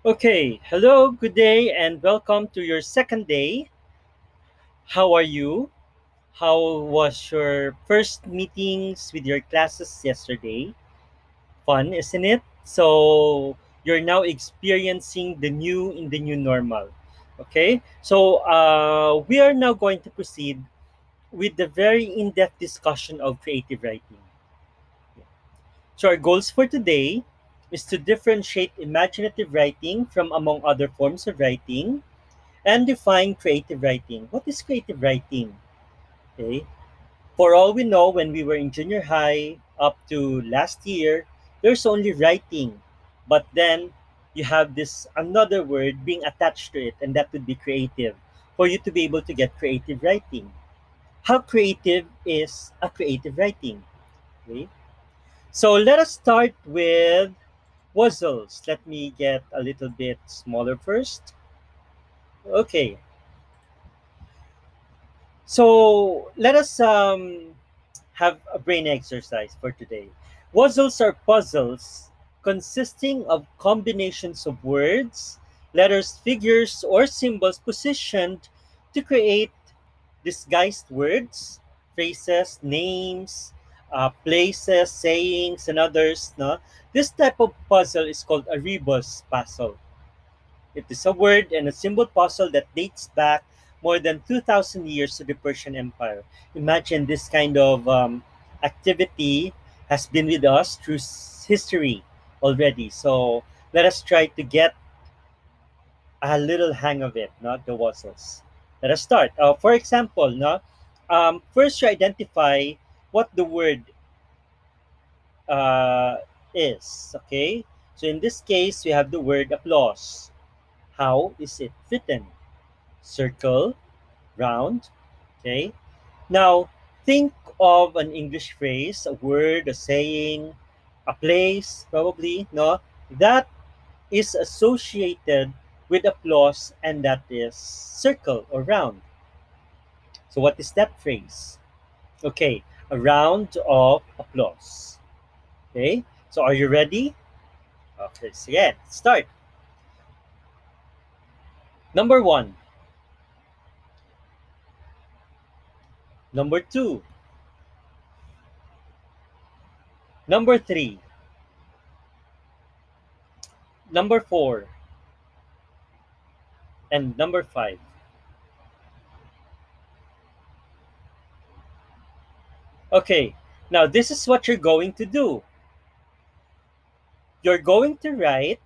Okay, hello, good day, and welcome to your second day. How are you? How was your first meetings with your classes yesterday? Fun, isn't it? So, you're now experiencing the new normal. Okay, so we are now going to proceed with the very in depth discussion of creative writing. So, our goals for today is to differentiate imaginative writing from among other forms of writing and define creative writing. What is creative writing? Okay. For all we know, when we were in junior high up to last year, there's only writing. But then you have this another word being attached to it, and that would be creative. For you to be able to get creative writing. How creative is a creative writing? Okay. So let us start with puzzles. Let me get a little bit smaller first. Okay. So let us have a brain exercise for today. Puzzles are puzzles consisting of combinations of words, letters, figures, or symbols positioned to create disguised words, phrases, names, places, sayings, and others. No? This type of puzzle is called a rebus puzzle. It is a word and a symbol puzzle that dates back more than 2,000 years to the Persian Empire. Imagine this kind of activity has been with us through history already. So let us try to get a little hang of it, not the puzzles. Let us start. For example, no, first you identify what the word uh, is. Okay, so in this case, we have the word applause. How is it written? Circle, round. Okay. Now, think of an English phrase, a word, a saying, a place, probably, no? That is associated with applause, and that is circle or round. So, what is that phrase? Okay, a round of applause. Okay, so are you ready? Okay, so yeah, start. Number one, number two, number three, number four, and number five. Okay, now this is what you're going to do. You're going to write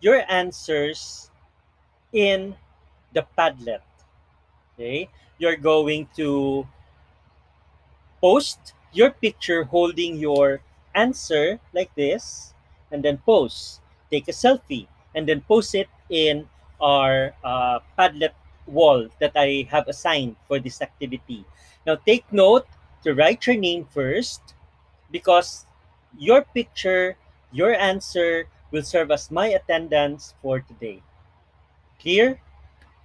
your answers in the Padlet. Okay, you're going to post your picture holding your answer like this, and then post. Take a selfie, and then post it in our Padlet wall that I have assigned for this activity. Now, take note to write your name first because your picture, your answer will serve as my attendance for today. Clear?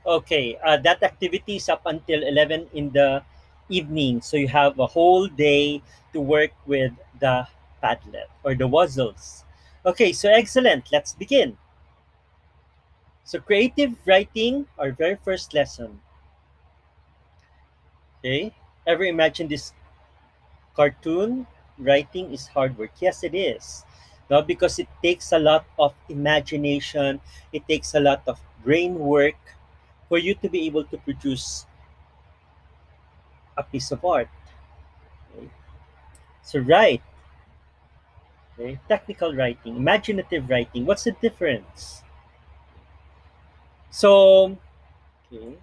Okay, that activity is up until 11 in the evening. So you have a whole day to work with the Padlet or the Wuzzles. Okay, so excellent. Let's begin. So creative writing, our very first lesson. Okay, ever imagine this cartoon? Writing is hard work. Yes, it is. No, because it takes a lot of imagination. It takes a lot of brain work for you to be able to produce a piece of art. Okay? So write, okay? Technical writing, imaginative writing. What's the difference? So, okay,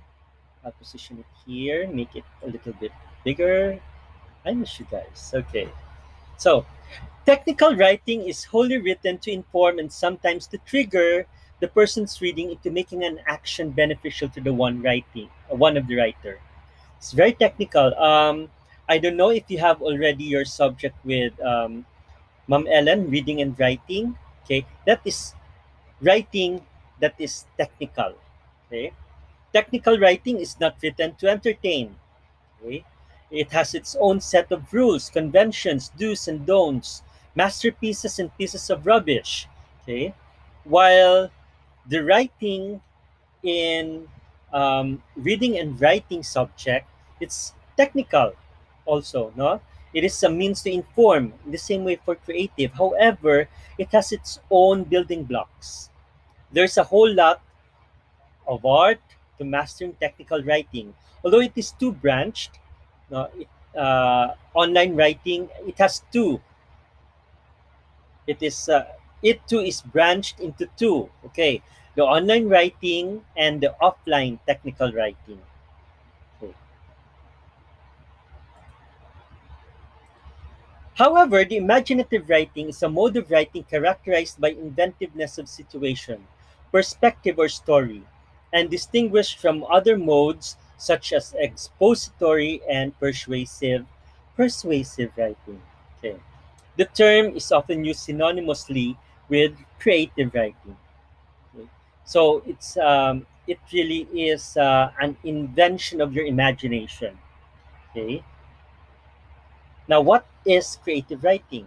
I'll position it here, make it a little bit bigger. I miss you guys. Okay. So, technical writing is wholly written to inform and sometimes to trigger the person's reading into making an action beneficial to the one writing, one of the writer. It's very technical. I don't know if you have already your subject with Ma'am Ellen, reading and writing. Okay, that is writing that is technical. Okay, technical writing is not written to entertain. Okay, it has its own set of rules, conventions, do's and don'ts, masterpieces and pieces of rubbish. Okay, while The writing in reading and writing subject, it's technical also, no? It is a means to inform in the same way for creative. However, it has its own building blocks. There's a whole lot of art to mastering technical writing. Although it is two branched, no, online writing, it has two. It is it too is branched into two. Okay, the online writing and the offline technical writing. Okay. However, the imaginative writing is a mode of writing characterized by inventiveness of situation, perspective, or story, and distinguished from other modes such as expository and persuasive writing. Okay. The term is often used synonymously with creative writing. Okay. So it really is an invention of your imagination. Okay. Now, what is creative writing?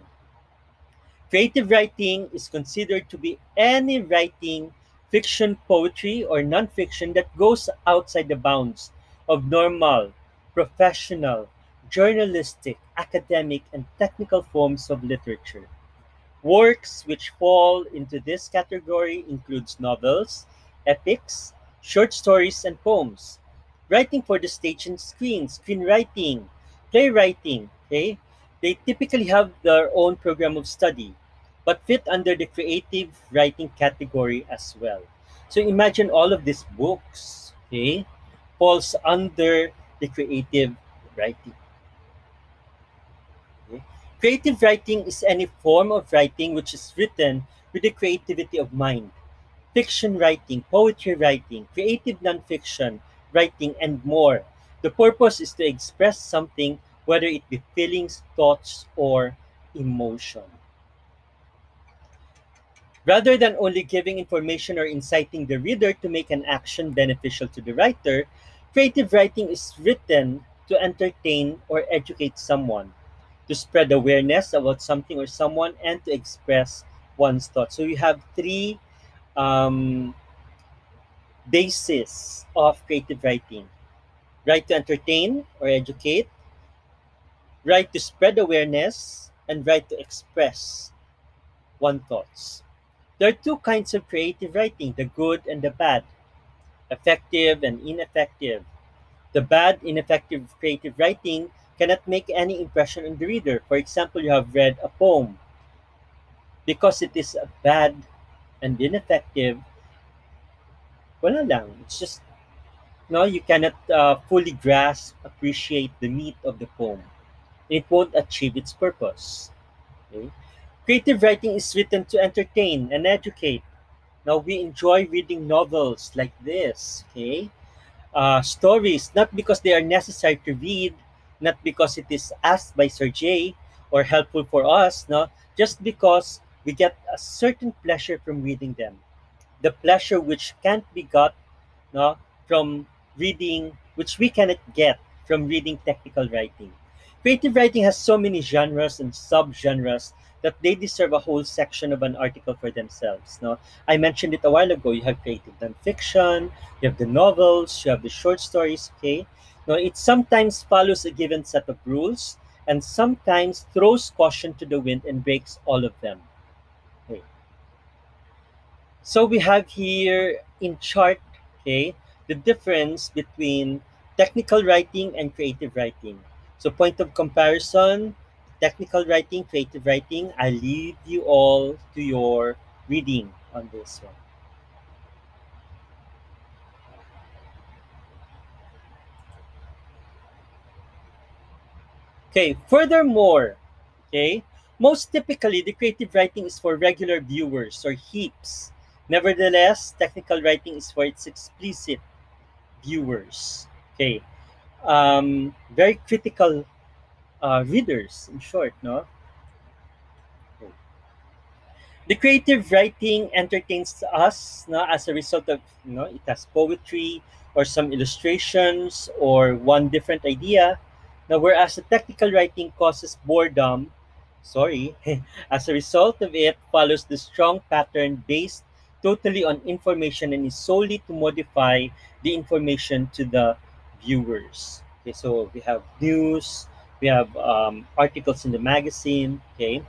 Creative writing is considered to be any writing, fiction, poetry, or nonfiction that goes outside the bounds of normal, professional, journalistic, academic, and technical forms of literature. Works which fall into this category includes novels, epics, short stories, and poems. Writing for the stage and screen, screenwriting, playwriting, okay? They typically have their own program of study, but fit under the creative writing category as well. So imagine all of these books, okay, falls under the creative writing. Okay? Creative writing is any form of writing which is written with the creativity of mind. Fiction writing, poetry writing, creative nonfiction writing, and more. The purpose is to express something, whether it be feelings, thoughts, or emotion. Rather than only giving information or inciting the reader to make an action beneficial to the writer, creative writing is written to entertain or educate someone, to spread awareness about something or someone, and to express one's thoughts. So you have three um, bases of creative writing: right to entertain or educate, right to spread awareness, and right to express one's thoughts. There are two kinds of creative writing: the good and the bad, effective and ineffective. The bad, ineffective creative writing cannot make any impression on the reader. For example, you have read a poem. Because it is bad and ineffective, wala lang. It's just, no, you cannot fully grasp, appreciate the meat of the poem. It won't achieve its purpose. Okay? Creative writing is written to entertain and educate. Now, we enjoy reading novels like this, okay? Stories, not because they are necessary to read, not because it is asked by Sir J or helpful for us, no, just because we get a certain pleasure from reading them. The pleasure which can't be got, no, from reading, which we cannot get from reading technical writing. Creative writing has so many genres and subgenres that they deserve a whole section of an article for themselves. No, I mentioned it a while ago. You have creative nonfiction, you have the novels, you have the short stories. Okay, no, it sometimes follows a given set of rules and sometimes throws caution to the wind and breaks all of them. Okay. So we have here in chart, okay, the difference between technical writing and creative writing. So point of comparison, technical writing, creative writing. I leave you all to your reading on this one. Okay, furthermore, okay, most typically the creative writing is for regular viewers or heaps. Nevertheless, technical writing is for its explicit viewers. Okay, very critical readers, in short, no? The creative writing entertains us, no, as a result of, it has poetry or some illustrations or one different idea. Now, whereas the technical writing causes boredom, sorry, as a result of it follows the strong pattern based totally on information and is solely to modify the information to the viewers. Okay, so we have news, we have articles in the magazine. Okay,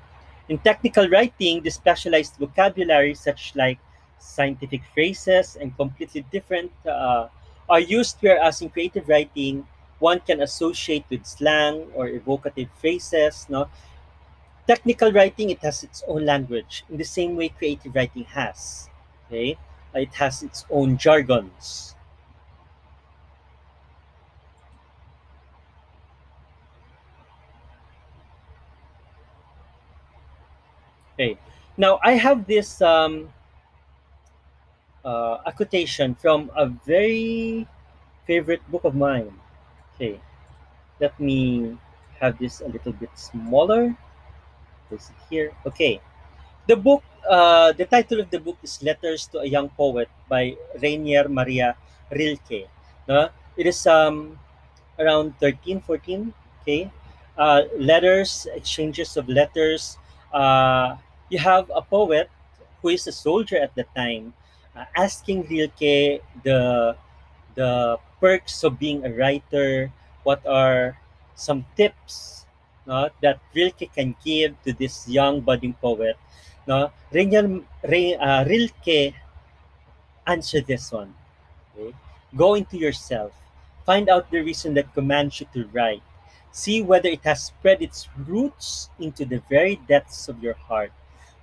in technical writing, the specialized vocabulary such like scientific phrases and completely different are used, whereas in creative writing, one can associate with slang or evocative phrases. No, technical writing, it has its own language in the same way creative writing has. Okay, it has its own jargons. Okay, now I have this a quotation from a very favorite book of mine. Okay, let me have this a little bit smaller. Place it here. Okay, the title of the book is Letters to a Young Poet by Rainier Maria Rilke. No? It is around 13, 14. Okay, letters, exchanges of letters. You have a poet who is a soldier at the time, asking Rilke the perks of being a writer. What are some tips, no, that Rilke can give to this young budding poet? No, Rilke answered this one. Okay? Go into yourself. Find out the reason that commands you to write. See whether it has spread its roots into the very depths of your heart.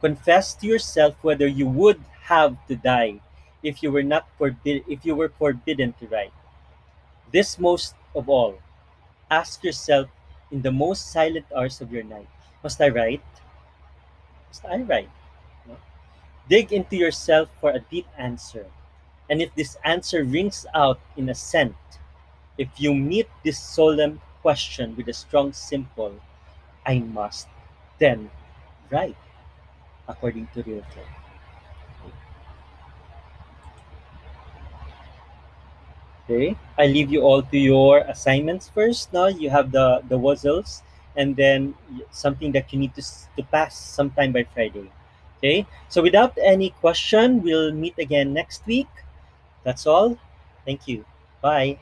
Confess to yourself whether you would have to die if you were forbidden to write. This most of all, ask yourself in the most silent hours of your night. Must I write? Must I write? No? Dig into yourself for a deep answer. And if this answer rings out in assent, if you meet this solemn question with a strong simple, I must, then write, according to Rilke. Okay, I leave you all to your assignments first. Now you have the wuzzles, and then something that you need to pass sometime by Friday. Okay, so without any question, we'll meet again next week. That's all. Thank you. Bye.